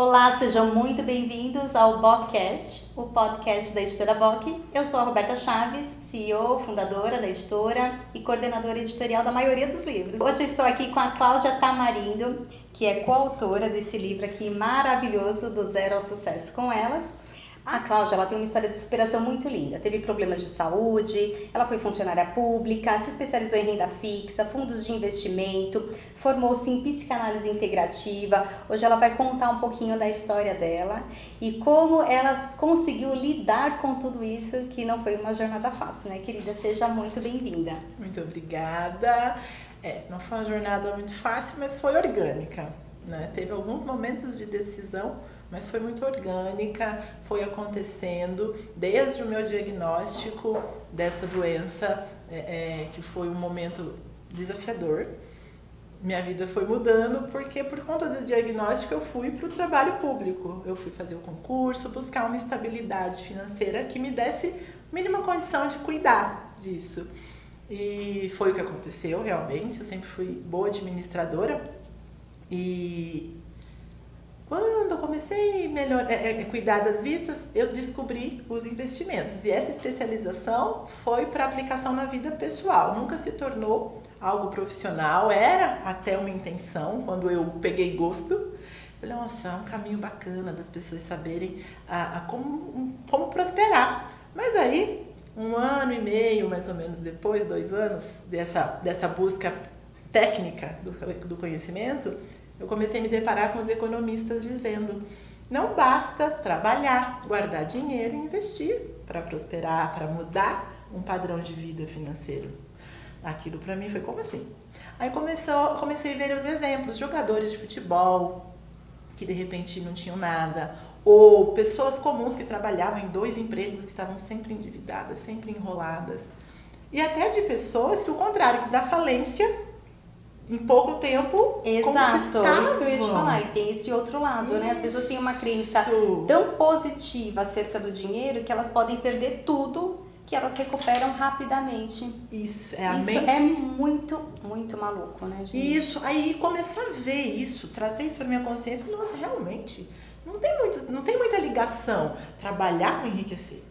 Olá, sejam muito bem-vindos ao Boccast, o podcast da editora Boc. Eu sou a Roberta Chaves, CEO, fundadora da editora e coordenadora editorial da maioria dos livros. Hoje eu estou aqui com a Cláudia Tamarindo, que é coautora desse livro aqui maravilhoso, Do Zero ao Sucesso com Elas. A Cláudia, ela tem uma história de superação muito linda. Teve problemas de saúde, ela foi funcionária pública, se especializou em renda fixa, fundos de investimento, formou-se em psicanálise integrativa. Hoje ela vai contar um pouquinho da história dela e como ela conseguiu lidar com tudo isso, que não foi uma jornada fácil, né, querida? Seja muito bem-vinda. Muito obrigada. Não foi uma jornada muito fácil, mas foi orgânica, né? Teve alguns momentos de decisão, mas foi muito orgânica, foi acontecendo desde o meu diagnóstico dessa doença, que foi um momento desafiador. Minha vida foi mudando porque por conta do diagnóstico eu fui para o trabalho público. Eu fui fazer o concurso, buscar uma estabilidade financeira que me desse mínima condição de cuidar disso. E foi o que aconteceu realmente, eu sempre fui boa administradora e quando eu comecei a cuidar das vistas, eu descobri os investimentos. E essa especialização foi para aplicação na vida pessoal. Nunca se tornou algo profissional. Era até uma intenção, quando eu peguei gosto. Falei, nossa, é um caminho bacana das pessoas saberem como prosperar. Mas aí, 1 ano e meio, mais ou menos depois, 2 anos, dessa busca técnica do conhecimento, eu comecei a me deparar com os economistas dizendo: não basta trabalhar, guardar dinheiro e investir para prosperar, para mudar um padrão de vida financeiro. Aquilo para mim foi como assim? Aí comecei a ver os exemplos, jogadores de futebol que de repente não tinham nada, ou pessoas comuns que trabalhavam em 2 empregos e estavam sempre endividadas, sempre enroladas. E até de pessoas que, o contrário, que da falência em pouco tempo. Exato, isso que eu ia te falar. E tem esse outro lado, né? As pessoas têm uma crença tão positiva acerca do dinheiro que elas podem perder tudo, que elas recuperam rapidamente. Isso é muito, muito maluco, né, gente? Isso, aí começar a ver isso, trazer isso para minha consciência, nossa, realmente, não tem muita ligação trabalhar com enriquecer.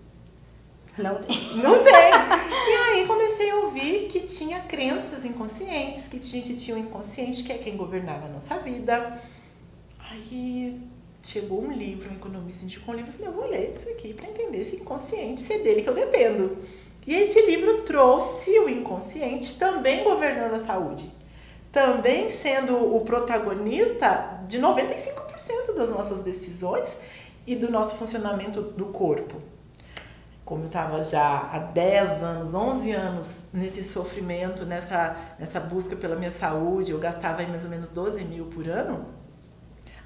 Não tem. Não tem. E aí comecei a ouvir que tinha crenças inconscientes, que tinha o inconsciente, que é quem governava a nossa vida. Aí chegou um livro, um economista indicou um livro, eu falei, eu vou ler isso aqui para entender esse inconsciente, se é dele que eu dependo. E esse livro trouxe o inconsciente também governando a saúde. Também sendo o protagonista de 95% das nossas decisões e do nosso funcionamento do corpo. Como eu estava já há 10 anos, 11 anos nesse sofrimento, nessa busca pela minha saúde, eu gastava aí mais ou menos 12 mil por ano.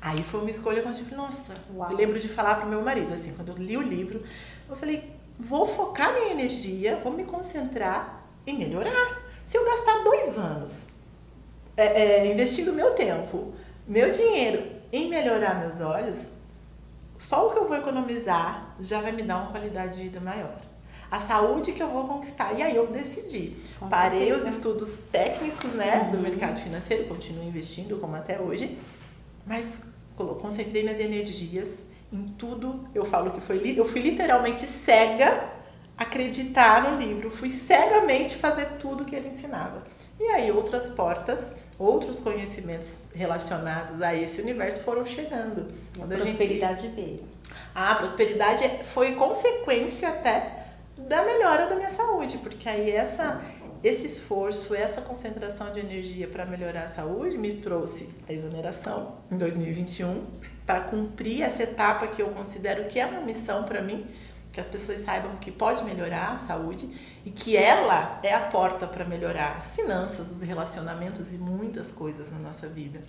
Aí foi uma escolha que eu falei, nossa, eu lembro de falar para o meu marido, assim, quando eu li o livro, eu falei, vou focar minha energia, vou me concentrar em melhorar. Se eu gastar 2 anos investindo meu tempo, meu dinheiro em melhorar meus olhos, só o que eu vou economizar já vai me dar uma qualidade de vida maior. A saúde que eu vou conquistar. E aí eu decidi. Parei os estudos técnicos, né, do mercado financeiro, continuo investindo como até hoje, mas concentrei minhas energias em tudo. Eu falo que eu fui literalmente cega acreditar no livro. Fui cegamente fazer tudo que ele ensinava. E aí outras portas, outros conhecimentos relacionados a esse universo foram chegando. A prosperidade veio. A prosperidade foi consequência até da melhora da minha saúde, porque aí esse esforço, essa concentração de energia para melhorar a saúde me trouxe a exoneração em 2021 para cumprir essa etapa que eu considero que é uma missão para mim, que as pessoas saibam que pode melhorar a saúde e que ela é a porta para melhorar as finanças, os relacionamentos e muitas coisas na nossa vida.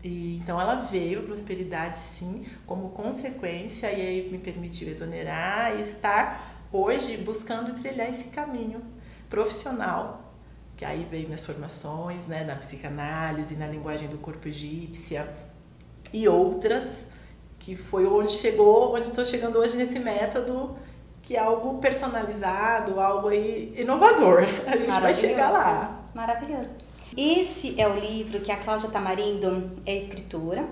E então ela veio, prosperidade sim, como consequência, e aí me permitiu exonerar e estar hoje buscando trilhar esse caminho profissional, que aí veio minhas formações, né, na psicanálise, na linguagem do corpo egípcia e outras, que foi onde estou chegando hoje nesse método, que é algo personalizado, algo aí inovador. A gente vai chegar lá. Maravilhoso. Esse é o livro que a Cláudia Tamarindo é escritora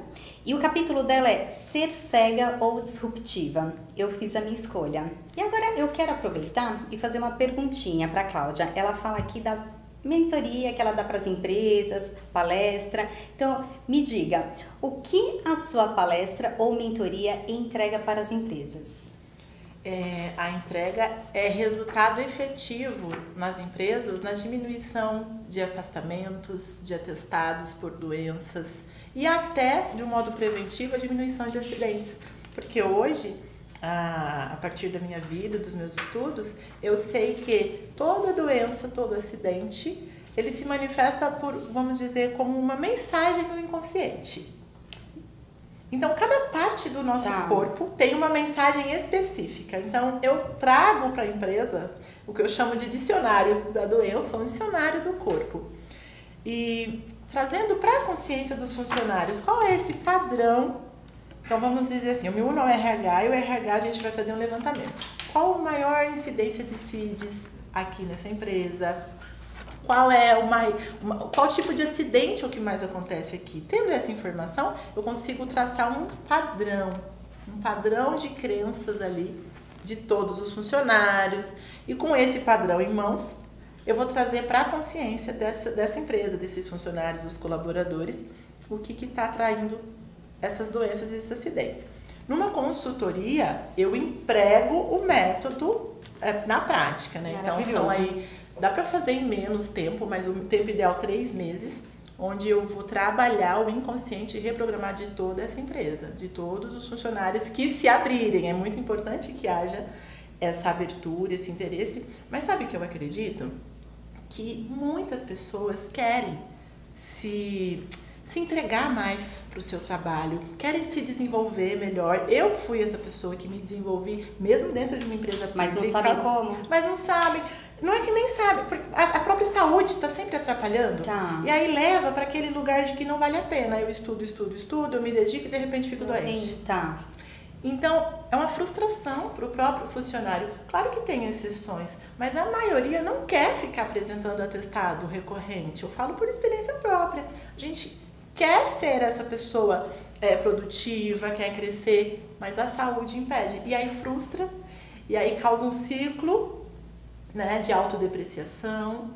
e o capítulo dela é Ser Cega ou Disruptiva. Eu fiz a minha escolha. E agora eu quero aproveitar e fazer uma perguntinha para a Cláudia. Ela fala aqui da mentoria que ela dá para as empresas, palestra. Então, me diga, o que a sua palestra ou mentoria entrega para as empresas? A entrega é resultado efetivo nas empresas na diminuição de afastamentos, de atestados por doenças e até, de um modo preventivo, a diminuição de acidentes. Porque hoje, a partir da minha vida, dos meus estudos, eu sei que toda doença, todo acidente, ele se manifesta por, vamos dizer, como uma mensagem do inconsciente. Então, cada parte do nosso corpo tem uma mensagem específica. Então, eu trago para a empresa o que eu chamo de dicionário da doença, um dicionário do corpo. E trazendo para a consciência dos funcionários qual é esse padrão. Então, vamos dizer assim, eu me uno ao RH e o RH a gente vai fazer um levantamento. Qual a maior incidência de CIDs aqui nessa empresa? Qual tipo de acidente é o que mais acontece aqui? Tendo essa informação, eu consigo traçar um padrão de crenças ali de todos os funcionários. E com esse padrão em mãos, eu vou trazer para a consciência dessa empresa, desses funcionários, dos colaboradores, o que está atraindo essas doenças e esses acidentes. Numa consultoria, eu emprego o método na prática, né? Então, são aí... Dá para fazer em menos tempo, mas o tempo ideal 3 meses, onde eu vou trabalhar o inconsciente e reprogramar de toda essa empresa, de todos os funcionários que se abrirem. É muito importante que haja essa abertura, esse interesse. Mas sabe o que eu acredito? Que muitas pessoas querem se entregar mais para o seu trabalho, querem se desenvolver melhor. Eu fui essa pessoa que me desenvolvi, mesmo dentro de uma empresa pública. Mas não sabem como. Mas não sabem. Não é que nem sabe, a própria saúde está sempre atrapalhando. E aí leva para aquele lugar de que não vale a pena. Eu estudo, eu me dedico e de repente fico doente. Então, é uma frustração para o próprio funcionário. Claro que tem exceções, mas a maioria não quer ficar apresentando atestado recorrente. Eu falo por experiência própria. A gente quer ser essa pessoa produtiva, quer crescer, mas a saúde impede. E aí frustra, e aí causa um ciclo, né, de autodepreciação,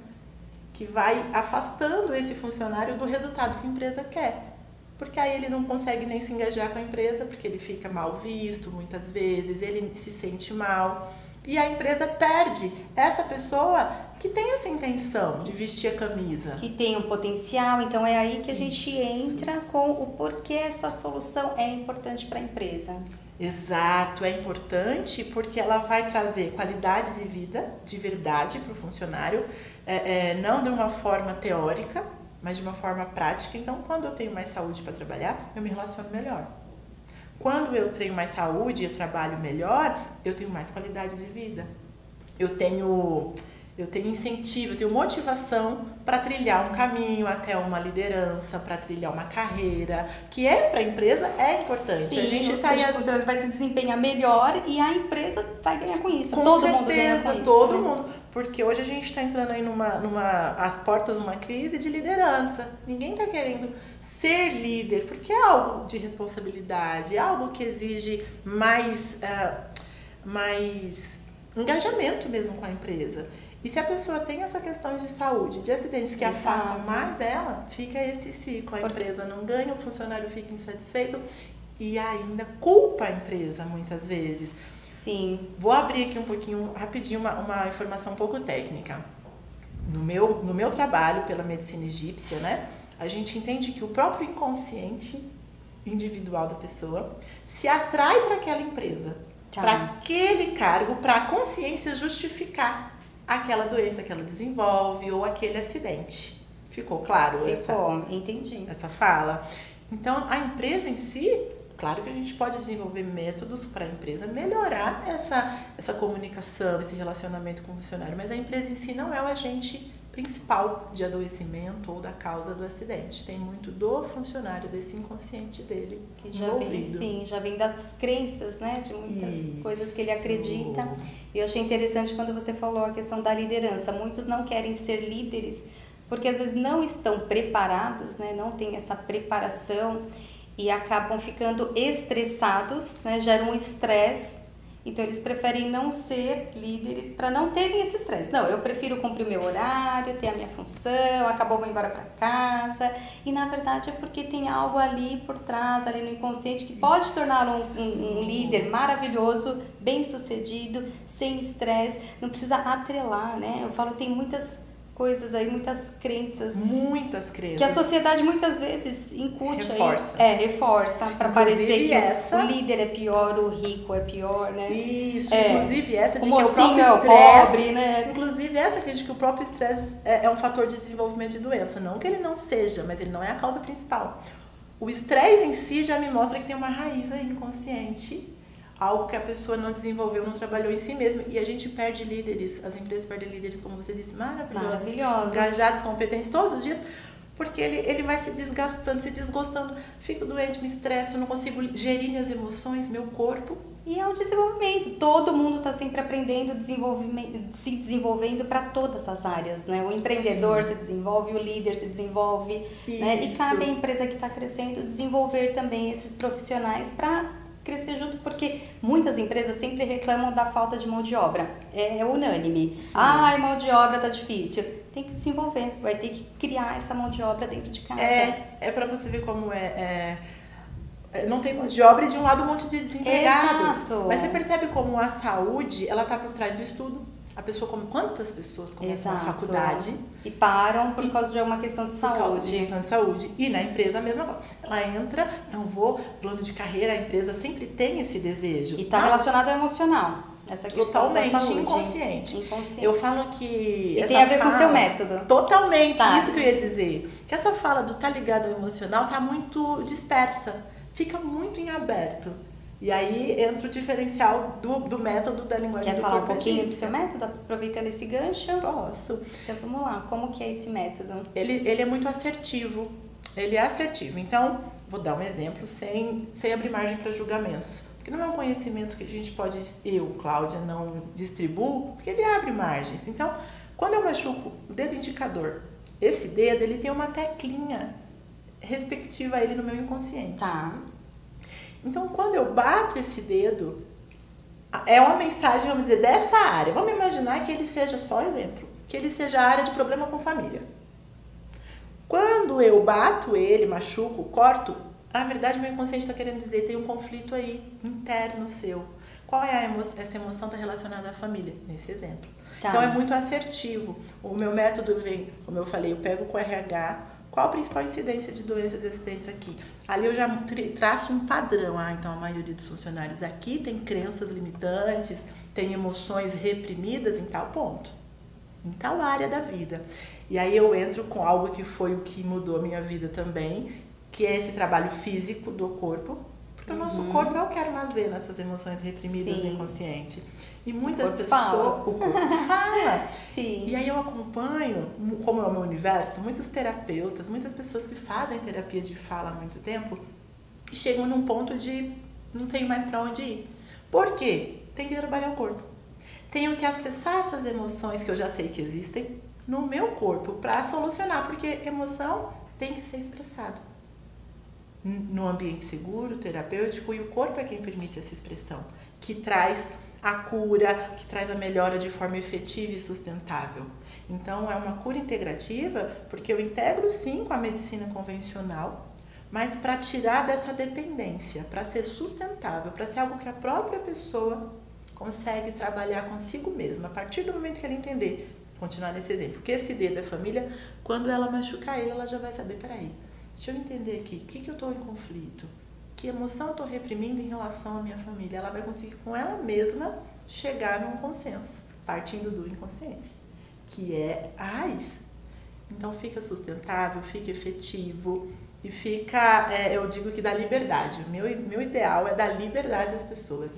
que vai afastando esse funcionário do resultado que a empresa quer. Porque aí ele não consegue nem se engajar com a empresa, porque ele fica mal visto muitas vezes, ele se sente mal. E a empresa perde essa pessoa que tem essa intenção de vestir a camisa. Que tem um potencial, então é aí que a gente entra com o porquê essa solução é importante para a empresa. Exato, é importante porque ela vai trazer qualidade de vida, de verdade para o funcionário, não de uma forma teórica, mas de uma forma prática. Então, quando eu tenho mais saúde para trabalhar, eu me relaciono melhor. Quando eu tenho mais saúde e eu trabalho melhor, eu tenho mais qualidade de vida. Eu tenho incentivo, eu tenho motivação para trilhar um caminho até uma liderança, para trilhar uma carreira, que para a empresa é importante. Sim, a gente funcionário vai se desempenhar melhor e a empresa vai ganhar com isso. Com todo certeza, mundo ganha com isso. Todo mundo. Porque hoje a gente está entrando aí às portas de uma crise de liderança. Ninguém está querendo ser líder, porque é algo de responsabilidade, é algo que exige mais engajamento mesmo com a empresa. E se a pessoa tem essa questão de saúde, de acidentes que afastam mais ela, fica esse ciclo. A empresa não ganha, o funcionário fica insatisfeito e ainda culpa a empresa muitas vezes. Sim. Vou abrir aqui um pouquinho, rapidinho, uma informação um pouco técnica. No meu trabalho pela medicina egípcia, né, a gente entende que o próprio inconsciente individual da pessoa se atrai para aquela empresa, para aquele cargo, para a consciência justificar aquela doença que ela desenvolve ou aquele acidente. Ficou claro? Entendi. Essa fala? Então, a empresa em si, claro que a gente pode desenvolver métodos para a empresa melhorar essa comunicação, esse relacionamento com o funcionário, mas a empresa em si não é o agente principal de adoecimento ou da causa do acidente. Tem muito do funcionário, desse inconsciente dele que já vem das crenças, né, de muitas coisas que ele acredita. E eu achei interessante quando você falou a questão da liderança. Muitos não querem ser líderes porque às vezes não estão preparados, né? Não tem essa preparação e acabam ficando estressados, né? Geram um estresse. Então, eles preferem não ser líderes para não terem esse estresse. Não, eu prefiro cumprir o meu horário, ter a minha função, acabou, vou embora para casa. E, na verdade, é porque tem algo ali por trás, ali no inconsciente, que pode tornar um líder maravilhoso, bem-sucedido, sem estresse. Não precisa atrelar, né? Eu falo, tem muitas coisas aí, muitas crenças. Muitas crenças. Que a sociedade muitas vezes incute Reforça. aí. Reforça, para parecer que essa... o líder é pior, o rico é pior, né? Isso, inclusive essa de que o próprio é o pobre, né? Inclusive essa que diz que o próprio estresse é um fator de desenvolvimento de doença. Não que ele não seja, mas ele não é a causa principal. O estresse em si já me mostra que tem uma raiz aí inconsciente, algo que a pessoa não desenvolveu, não trabalhou em si mesma. E a gente perde líderes, as empresas perdem líderes, como você disse, maravilhosos, engajados, competentes todos os dias, porque ele vai se desgastando, se desgostando, fico doente, me estresso, não consigo gerir minhas emoções, meu corpo. E é um desenvolvimento, todo mundo está sempre aprendendo, se desenvolvendo para todas as áreas, né? O empreendedor se desenvolve, o líder se desenvolve, né? E cabe à empresa que está crescendo desenvolver também esses profissionais para crescer junto, porque muitas empresas sempre reclamam da falta de mão de obra. É unânime. A mão de obra tá difícil. Tem que desenvolver, vai ter que criar essa mão de obra dentro de casa. É para você ver como não tem mão de obra e de um lado um monte de desempregados. Exato. Mas você percebe como a saúde, ela tá por trás do estudo. A pessoa, quantas pessoas começam a faculdade e param por causa de uma questão de saúde. Por causa de questão de saúde. E na empresa a mesma coisa. Ela entra, não vou, plano de carreira, a empresa sempre tem esse desejo. E está relacionado ao emocional. Essa questão da saúde. Inconsciente. Eu falo que... E tem a ver com o seu método. Totalmente, isso que eu ia dizer. Que essa fala do tá ligado ao emocional tá muito dispersa. Fica muito em aberto. E aí entra o diferencial do método da linguagem do corpo. Quer falar um pouquinho do seu método, aproveitando esse gancho? Posso. Então vamos lá, como que é esse método? Ele é muito assertivo. Ele é assertivo. Então, vou dar um exemplo sem abrir margem para julgamentos. Porque não é um conhecimento que a gente pode, Cláudia, não distribuo, porque ele abre margens. Então, quando eu machuco o dedo indicador, esse dedo, ele tem uma teclinha respectiva a ele no meu inconsciente. Tá. Então, quando eu bato esse dedo, é uma mensagem, vamos dizer, dessa área. Vamos imaginar que ele seja, só exemplo, que ele seja a área de problema com família. Quando eu bato ele, machuco, corto, na verdade, meu inconsciente está querendo dizer, tem um conflito aí, interno seu. Qual é essa emoção está relacionada à família, nesse exemplo. Tá. Então, é muito assertivo. O meu método vem, como eu falei, eu pego com o RH, qual a principal incidência de doenças existentes aqui? Ali eu já traço um padrão. Então a maioria dos funcionários aqui tem crenças limitantes, tem emoções reprimidas em tal ponto, em tal área da vida. E aí eu entro com algo que foi o que mudou a minha vida também, que é esse trabalho físico do corpo, porque o nosso corpo é o que armazena essas emoções reprimidas e inconscientes. E muitas pessoas... O corpo fala. Sim. E aí eu acompanho, como é o meu universo, muitos terapeutas, muitas pessoas que fazem terapia de fala há muito tempo e chegam num ponto de não tenho mais para onde ir. Por quê? Tem que trabalhar o corpo. Tenho que acessar essas emoções que eu já sei que existem no meu corpo para solucionar, porque emoção tem que ser expressado no ambiente seguro, terapêutico, e o corpo é quem permite essa expressão, que traz a cura, que traz a melhora de forma efetiva e sustentável. Então, é uma cura integrativa, porque eu integro sim com a medicina convencional, mas para tirar dessa dependência, para ser sustentável, para ser algo que a própria pessoa consegue trabalhar consigo mesma. A partir do momento que ela entender, continuar nesse exemplo, que esse dedo é família, quando ela machucar ele, ela já vai saber, peraí, deixa eu entender aqui, o que eu estou em conflito? Que emoção eu estou reprimindo em relação à minha família? Ela vai conseguir com ela mesma chegar num consenso, partindo do inconsciente, que é a raiz. Então fica sustentável, fica efetivo e fica, eu digo que dá liberdade. Meu ideal é dar liberdade às pessoas.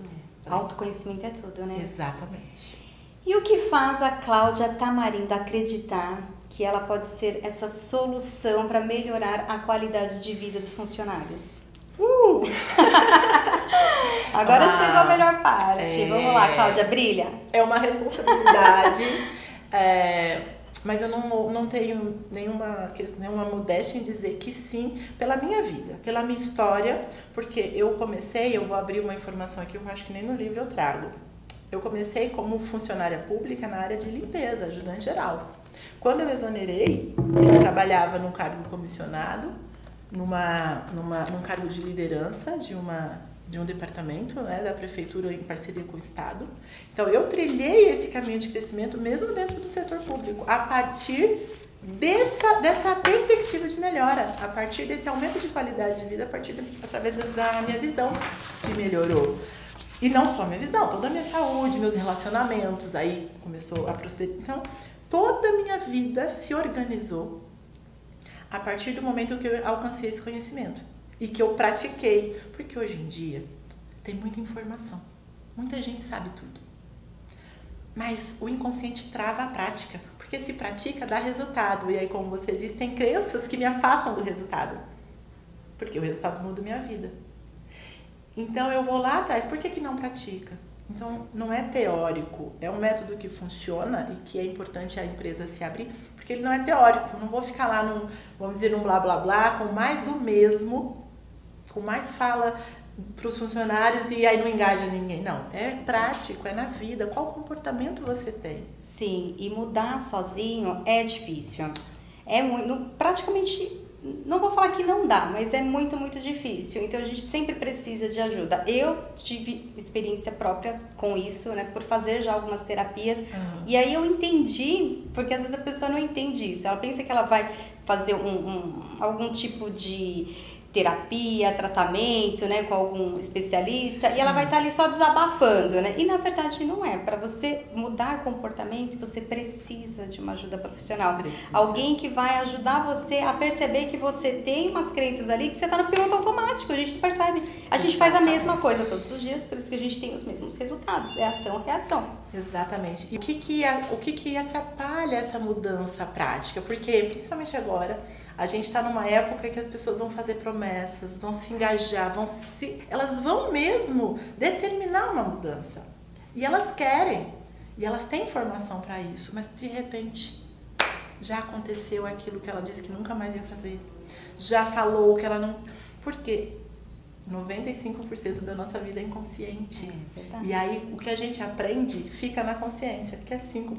Autoconhecimento é tudo, né? Exatamente. E o que faz a Cláudia Tamarindo acreditar que ela pode ser essa solução para melhorar a qualidade de vida dos funcionários? Agora chegou a melhor parte. Vamos lá, Cláudia, brilha. É uma responsabilidade. Mas eu não tenho nenhuma modéstia em dizer que sim, pela minha vida, pela minha história, porque eu vou abrir uma informação aqui, eu acho que nem no livro eu trago. Eu comecei como funcionária pública na área de limpeza, ajudante geral. Quando eu exonerei, eu trabalhava num cargo comissionado, num cargo de liderança de um departamento, né, da prefeitura em parceria com o Estado. Então, eu trilhei esse caminho de crescimento mesmo dentro do setor público, a partir dessa perspectiva de melhora, a partir desse aumento de qualidade de vida, através da minha visão que melhorou. E não só minha visão, toda a minha saúde, meus relacionamentos, aí começou a prosperar. Então, toda a minha vida se organizou a partir do momento que eu alcancei esse conhecimento e que eu pratiquei. Porque hoje em dia tem muita informação, muita gente sabe tudo. Mas o inconsciente trava a prática, porque se pratica dá resultado. E aí, como você disse, tem crenças que me afastam do resultado, porque o resultado muda a minha vida. Então eu vou lá atrás, por que não pratica? Então não é teórico, é um método que funciona e que é importante a empresa se abrir, porque ele não é teórico, eu não vou ficar lá vamos dizer, num blá blá blá, com mais do mesmo, com mais fala para os funcionários e aí não engaja ninguém. Não, é prático, é na vida, qual comportamento você tem. Sim, e mudar sozinho é difícil, é muito, praticamente... Não vou falar que não dá, mas é muito, muito difícil. Então, a gente sempre precisa de ajuda. Eu tive experiência própria com isso, né? Por fazer já algumas terapias. E aí eu entendi, porque às vezes a pessoa não entende isso. Ela pensa que ela vai fazer algum tipo de terapia, tratamento, né? Com algum especialista. E ela vai estar ali só desabafando, né? E na verdade não é. Para você mudar comportamento, você precisa de uma ajuda profissional. Alguém que vai ajudar você a perceber que você tem umas crenças ali que você está no piloto automático. A gente não percebe. A gente faz a mesma coisa todos os dias, por isso que a gente tem os mesmos resultados. É ação, reação. Exatamente. E o que atrapalha essa mudança prática? Porque, principalmente agora, a gente está numa época que as pessoas vão fazer promessas, vão se engajar, elas vão mesmo determinar uma mudança. E elas querem, e elas têm informação para isso, mas de repente já aconteceu aquilo que ela disse que nunca mais ia fazer. Já falou que ela não... Por quê? 95% da nossa vida é inconsciente. E aí o que a gente aprende fica na consciência, que é 5%.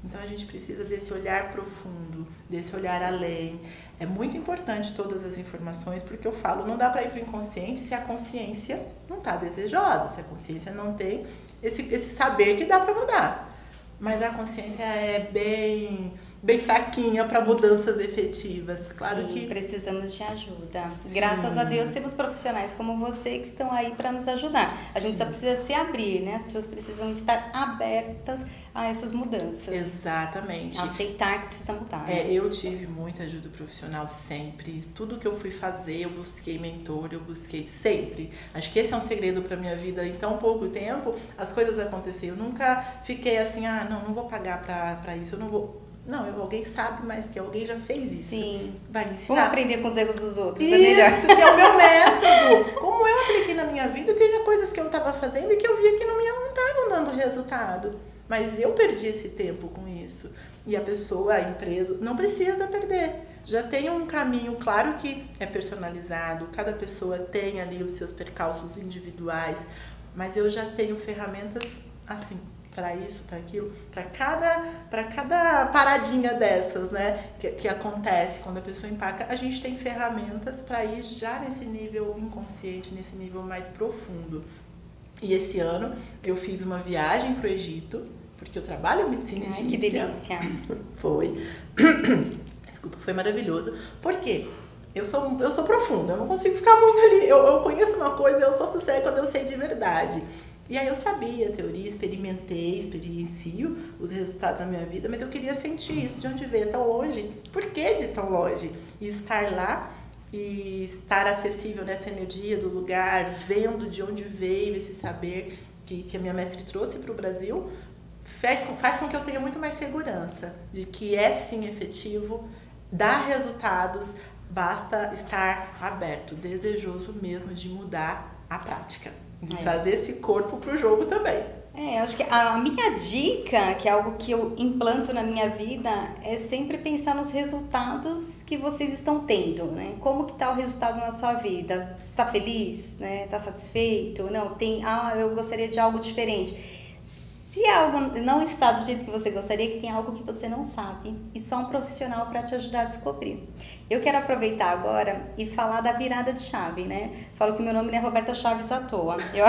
Então a gente precisa desse olhar profundo, desse olhar além. É muito importante todas as informações, porque eu falo, não dá para ir para o inconsciente se a consciência não está desejosa, se a consciência não tem esse saber que dá para mudar. Mas a consciência é bem fraquinha para mudanças efetivas. Claro. Sim, que precisamos de ajuda. Graças a Deus temos profissionais como você que estão aí para nos ajudar. A gente só precisa se abrir, né? As pessoas precisam estar abertas a essas mudanças. Exatamente. Aceitar que precisa mudar. Eu tive muita ajuda profissional sempre. Tudo que eu fui fazer, eu busquei mentor, eu busquei sempre. Acho que esse é um segredo para minha vida. Em tão pouco tempo, as coisas aconteceram. Eu nunca fiquei assim, não vou pagar para isso, eu não vou... Não, alguém sabe mais que alguém já fez isso. Sim. Vai me ensinar. Vamos aprender com os erros dos outros, isso, é melhor. Isso, que é o meu método. Como eu apliquei na minha vida, teve coisas que eu estava fazendo e que eu via que não estavam dando resultado. Mas eu perdi esse tempo com isso. E a pessoa, a empresa, não precisa perder. Já tem um caminho, claro que é personalizado, cada pessoa tem ali os seus percalços individuais, mas eu já tenho ferramentas assim, para isso, para aquilo, para cada paradinha dessas, né, que acontece quando a pessoa empaca, a gente tem ferramentas para ir já nesse nível inconsciente, nesse nível mais profundo. E esse ano eu fiz uma viagem para o Egito, porque eu trabalho em medicina egípcia. Que delícia! Foi. Desculpa, foi maravilhoso. Por quê? Eu sou profunda, eu não consigo ficar muito ali. Eu conheço uma coisa, eu só sossegue quando eu sei de verdade. E aí eu sabia a teoria, experiencio os resultados da minha vida, mas eu queria sentir isso, de onde veio tão longe, por que de tão longe? E estar lá e estar acessível nessa energia do lugar, vendo de onde veio esse saber que a minha mestre trouxe para o Brasil, faz com que eu tenha muito mais segurança de que é sim efetivo, dá resultados, basta estar aberto, desejoso mesmo de mudar a prática. De trazer esse corpo pro jogo também. Acho que a minha dica, que é algo que eu implanto na minha vida, é sempre pensar nos resultados que vocês estão tendo, né? Como que tá o resultado na sua vida? Está feliz, né? Está satisfeito? Não, eu gostaria de algo diferente. Se algo não está do jeito que você gostaria, que tem algo que você não sabe, e só um profissional para te ajudar a descobrir. Eu quero aproveitar agora e falar da virada de chave, né? Falo que meu nome não é Roberta Chaves à toa. Eu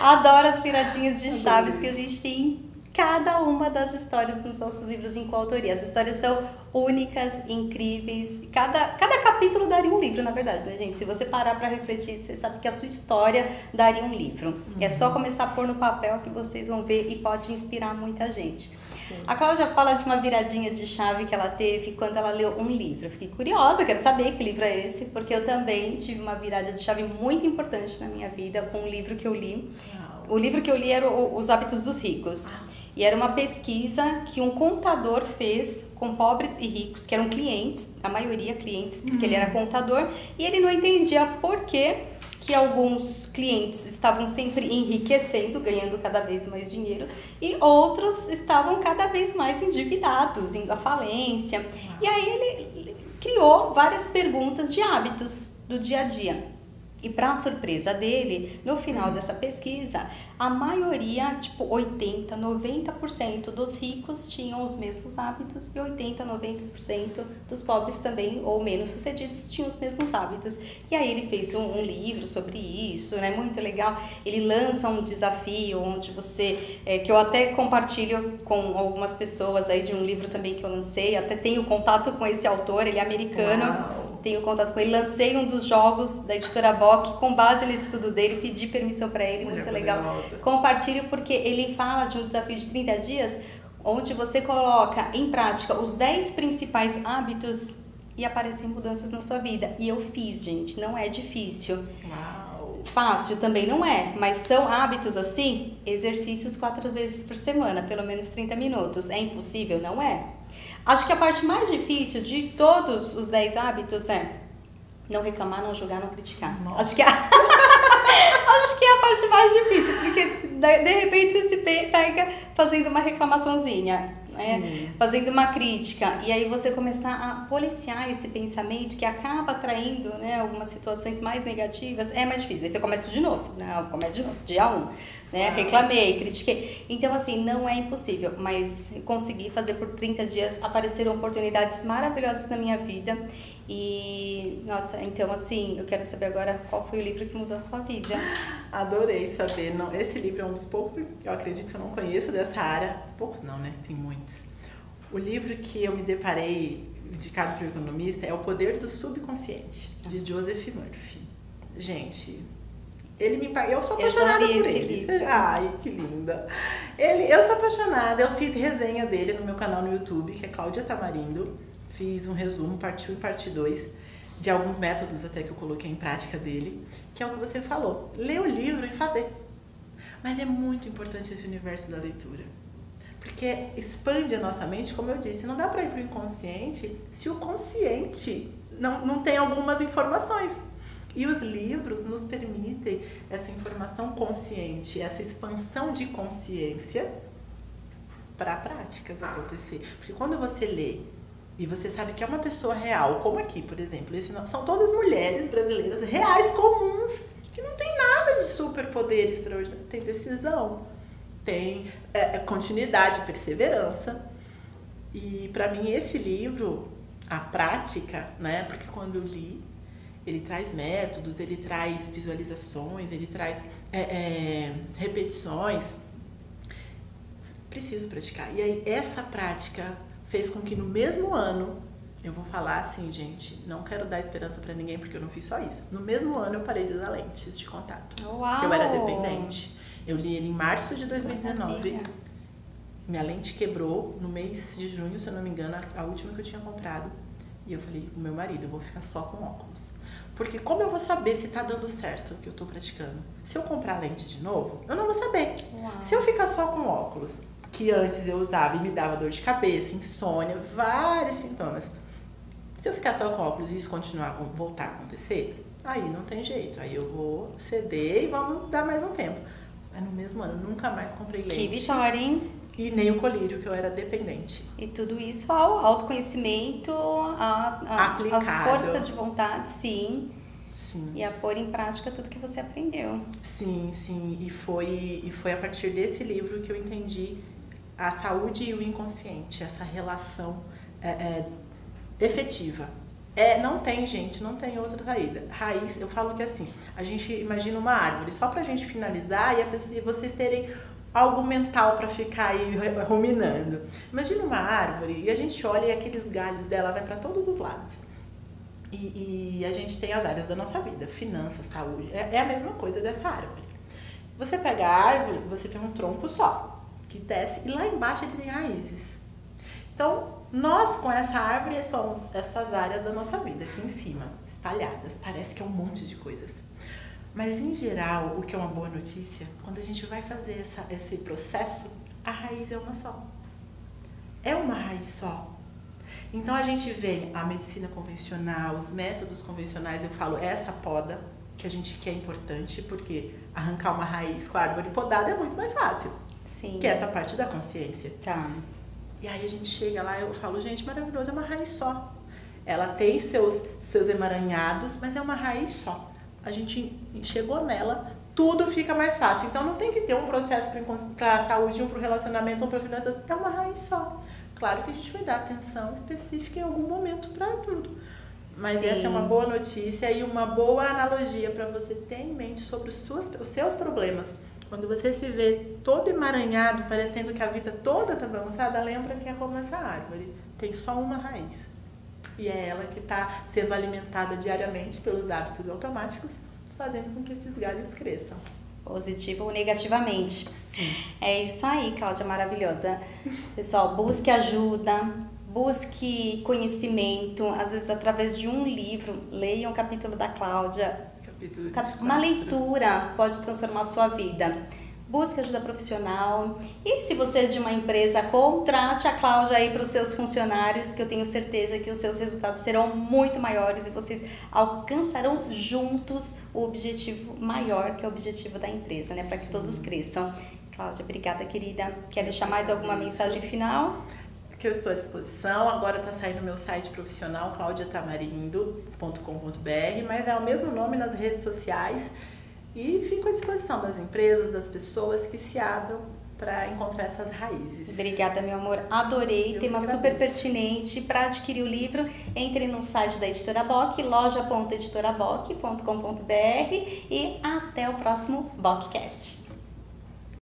adoro as viradinhas de chaves que a gente tem em cada uma das histórias dos nossos livros em coautoria. As histórias são únicas, incríveis. Cada capítulo daria um livro, na verdade, né, gente? Se você parar para refletir, você sabe que a sua história daria um livro. É só começar a pôr no papel que vocês vão ver e pode inspirar muita gente. Sim. A Cláudia fala de uma viradinha de chave que ela teve quando ela leu um livro. Eu fiquei curiosa, quero saber que livro é esse, porque eu também tive uma virada de chave muito importante na minha vida com um livro que eu li. O livro que eu li era Os Hábitos dos Ricos. E era uma pesquisa que um contador fez com pobres e ricos, que eram clientes, a maioria clientes, porque ele era contador, e ele não entendia por que alguns clientes estavam sempre enriquecendo, ganhando cada vez mais dinheiro, e outros estavam cada vez mais endividados, indo à falência. E aí ele criou várias perguntas de hábitos do dia a dia. E para surpresa dele, no final dessa pesquisa, a maioria, tipo 80, 90% dos ricos tinham os mesmos hábitos e 80, 90% dos pobres também, ou menos sucedidos, tinham os mesmos hábitos. E aí ele fez um livro sobre isso, né? Muito legal. Ele lança um desafio onde que eu até compartilho com algumas pessoas aí de um livro também que eu lancei, até tenho contato com esse autor, ele é americano. Uau. Tenho contato com ele, lancei um dos jogos da editora Bock com base nesse estudo dele, pedi permissão para ele, muito legal. Compartilho porque ele fala de um desafio de 30 dias, onde você coloca em prática os 10 principais hábitos e aparecem mudanças na sua vida. E eu fiz, gente, não é difícil. Uau. Fácil também não é, mas são hábitos assim, exercícios 4 vezes por semana, pelo menos 30 minutos. É impossível? Não é. Acho que a parte mais difícil de todos os 10 hábitos é não reclamar, não julgar, não criticar. Acho que é a parte mais difícil, porque de repente você se pega fazendo uma reclamaçãozinha, né? Fazendo uma crítica, e aí você começar a policiar esse pensamento que acaba atraindo, né, algumas situações mais negativas, é mais difícil. Daí você começa de novo, dia 1. Né? Reclamei, critiquei. Então, assim, não é impossível, mas consegui fazer por 30 dias, apareceram oportunidades maravilhosas na minha vida. E, nossa, então, assim, eu quero saber agora qual foi o livro que mudou a sua vida. Adorei saber. Não, esse livro é um dos poucos, eu acredito que eu não conheço dessa área. Poucos não, né? Tem muitos. O livro que eu me deparei, indicado pelo economista, é O Poder do Subconsciente, de Joseph Murphy. Gente... eu sou apaixonada por ele. Ai, que linda. Eu sou apaixonada. Eu fiz resenha dele no meu canal no YouTube, que é Cláudia Tamarindo. Fiz um resumo, parte 1 e parte 2, de alguns métodos até que eu coloquei em prática dele, que é o que você falou. Ler o livro e fazer. Mas é muito importante esse universo da leitura. Porque expande a nossa mente, como eu disse. Não dá para ir para o inconsciente se o consciente não tem algumas informações. E os livros nos permitem essa informação consciente, essa expansão de consciência para práticas acontecer. Porque quando você lê e você sabe que é uma pessoa real, como aqui, por exemplo, são todas mulheres brasileiras reais, comuns, que não tem nada de superpoder extraordinário. Tem decisão, tem continuidade, perseverança. E para mim esse livro, a prática, né? Porque quando eu li, ele traz métodos, ele traz visualizações, ele traz repetições. Preciso praticar. E aí, essa prática fez com que no mesmo ano, eu vou falar assim, gente, não quero dar esperança pra ninguém porque eu não fiz só isso. No mesmo ano, eu parei de usar lentes de contato. Uau! Porque eu era dependente. Eu li ele em março de 2019. Minha lente quebrou no mês de junho, se eu não me engano, a última que eu tinha comprado. E eu falei com meu marido, eu vou ficar só com óculos. Porque como eu vou saber se tá dando certo o que eu tô praticando? Se eu comprar lente de novo, eu não vou saber. Uau. Se eu ficar só com óculos, que antes eu usava e me dava dor de cabeça, insônia, vários sintomas. Se eu ficar só com óculos e isso voltar a acontecer, aí não tem jeito. Aí eu vou ceder e vamos dar mais um tempo. É no mesmo ano, nunca mais comprei lente. Que vitória, hein? E nem o colírio, que eu era dependente. E tudo isso ao autoconhecimento, a força de vontade, sim. Sim. E a pôr em prática tudo que você aprendeu. Sim, sim. E foi a partir desse livro que eu entendi a saúde e o inconsciente, essa relação efetiva. Não tem, gente, não tem outra saída. Raiz, eu falo que assim, a gente imagina uma árvore, só pra gente finalizar e vocês terem algo mental para ficar aí ruminando. Imagina uma árvore e a gente olha e aqueles galhos dela vai para todos os lados. E a gente tem as áreas da nossa vida, finanças, saúde, é a mesma coisa dessa árvore. Você pega a árvore, você tem um tronco só, que desce, e lá embaixo ele tem raízes. Então, nós com essa árvore somos essas áreas da nossa vida, aqui em cima, espalhadas, parece que é um monte de coisas. Mas, em geral, o que é uma boa notícia, quando a gente vai fazer esse processo, a raiz é uma só. É uma raiz só. Então, a gente vê a medicina convencional, os métodos convencionais, eu falo, essa poda, que é importante, porque arrancar uma raiz com a árvore podada é muito mais fácil. Sim. Que é essa parte da consciência. Tá. E aí a gente chega lá, eu falo, gente, maravilhoso, é uma raiz só. Ela tem seus emaranhados, mas é uma raiz só. A gente chegou nela, tudo fica mais fácil. Então não tem que ter um processo para a saúde, um para o relacionamento, um para finanças. É uma raiz só. Claro que a gente vai dar atenção específica em algum momento para tudo. Mas sim, essa é uma boa notícia e uma boa analogia para você ter em mente sobre os seus problemas. Quando você se vê todo emaranhado, parecendo que a vida toda está bagunçada, lembra que é como essa árvore. Tem só uma raiz. E é ela que está sendo alimentada diariamente pelos hábitos automáticos, fazendo com que esses galhos cresçam. Positivo ou negativamente. É isso aí, Cláudia, maravilhosa. Pessoal, busque ajuda, busque conhecimento, às vezes através de um livro, leia um capítulo da Cláudia. Uma leitura pode transformar a sua vida. Busque ajuda profissional. E se você é de uma empresa, contrate a Cláudia aí para os seus funcionários, que eu tenho certeza que os seus resultados serão muito maiores e vocês alcançarão juntos o objetivo maior, que é o objetivo da empresa, né? Para que todos cresçam. Cláudia, obrigada, querida. Quer deixar mais alguma mensagem final? Que eu estou à disposição. Agora está saindo meu site profissional, claudiatamarindo.com.br, mas é o mesmo nome nas redes sociais. E fico à disposição das empresas, das pessoas que se abram para encontrar essas raízes. Obrigada, meu amor. Adorei. Tema super pertinente. Para adquirir o livro, entre no site da Editora Bock, loja.editorabock.com.br e até o próximo Bockcast.